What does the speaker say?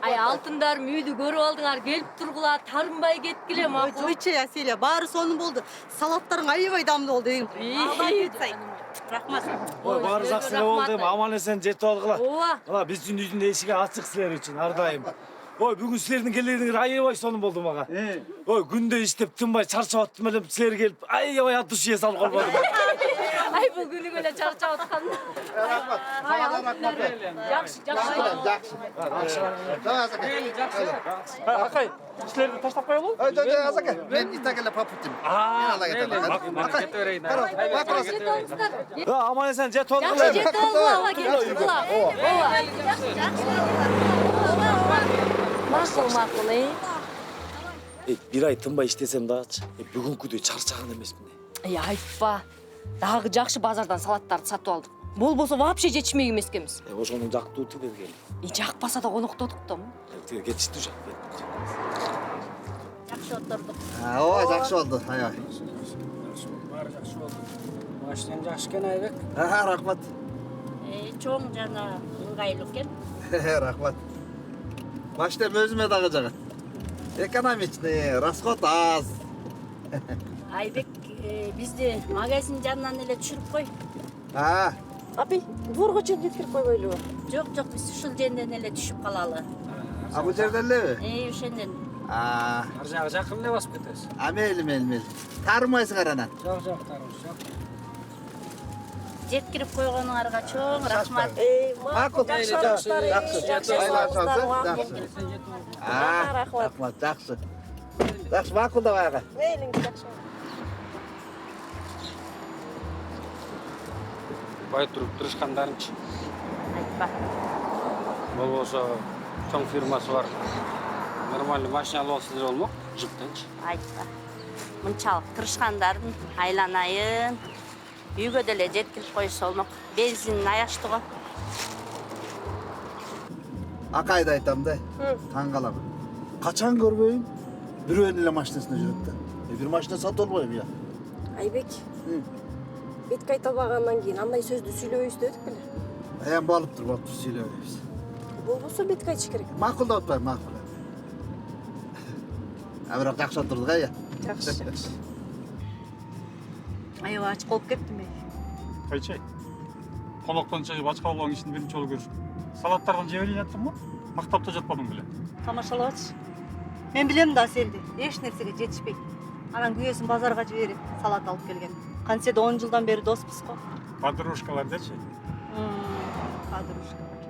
Ay altınдар müydü görüp aldыңар gelip turgula tarınbay кеткиле макул. Ойча Яселя, баары сонун болду. Салаттарың аябай дамды болду. Рахмат. Ой, баары жакшы эле болду эми аман эсен жетип алгыла. Ооба. Мына биздин үйдүн эшиги ачык силер үчүн ар дайым. Ой, бүгүн силердин келгениңер аябай сонун болду мага. Ой, күндө иштеп тынбай чарчап аттым эле, силер келип аябай от души салып калбадым. Ай бул күнү эле чарчап аткан. Рахмат. Жакшы, жакшы. Акай, силерди таштап коелу? Азаке. Мен итагеле папутим. Мен ала кетем. Кете берейин. Аман эсен жетип алгыла. Жакшы жетип алгыла, келип тургула. Макул, макул, Бир ай тынбай иштесем дагычы. Бүгүнкүдөй чарчаган эмесмин. айтпа. Дагы жакшы базардан салаттарды сатып алдык. Болбосо вообще жетишмек эмес экенбиз. Ошонун жактуу тибергели. Жакпаса да коноктодук да. Тиге кетиштүү жак. Жакшы отурдук. Ой, жакшы болду. Аябай. Баары жакшы болду. Машинем жакшы экен Айбек. Рахмат. Чоң жана ыңгайлуу экен. Рахмат. Машинем өзүмө дагы жагат. Экономичный, расход аз. Айбек бизди магазин жанынан эле түшүрүп кой. Апи, дворго чейин жеткирип койбойлубу? Жок, биз ушул жерден эле түшүп калалы. Бул жерден элеби? Ошондон. Ар жагы жакын эле басып кетебиз. Мейли. Таарымайсыңар анан. Жок, тарыш жок. Жеткирип койгонуңарга чоң рахмат. Макул. Жакшы. Рахмат, жакшы. Жакшы, макул да баягы. Мейлиңиз жакшы. Бай туруп тырышкандарынчы. Айтпа. Болбосо чоң фирмасы бар. Нормальный машина алып алсаңдар болмок, жыптанчы. Айтпа. Мынчалык тырышкандарын айланайын. Үйгө деле жеткирип койсо болмок. Бензин аяштыгы. Акайды айтам да. Таң калам. Качан көрбөйм, бирөөнүн эле машинасына жүрөт да. Бир машина сатып албайм я. Айбек, бетке айта албагандан кийин андай сөздү сүйлөбөйбүз дедик беле? Болуптур, сүйлөбөйбүз. Болбосо бетке айтыш керек. Макул да атпайм, макул. Бирок жакшы отурдук я. Жакшы. Аябай ач болуп кеттим мен. Кайчай. Коноктон чыгып ач калган кишини биринчи жолу көрүшүп. Салаттардан жеп элейин аттым го. Мактап да жатпадым беле. Тамашалабачы. Мен билем да Аселди. Эч нерсеге жетишпейт. Анан күйөөсүн базарга жиберип салат алып келген. Кантсе да 10 жылдан бери доспуз го. Подружкалар дечи. Подружкалар.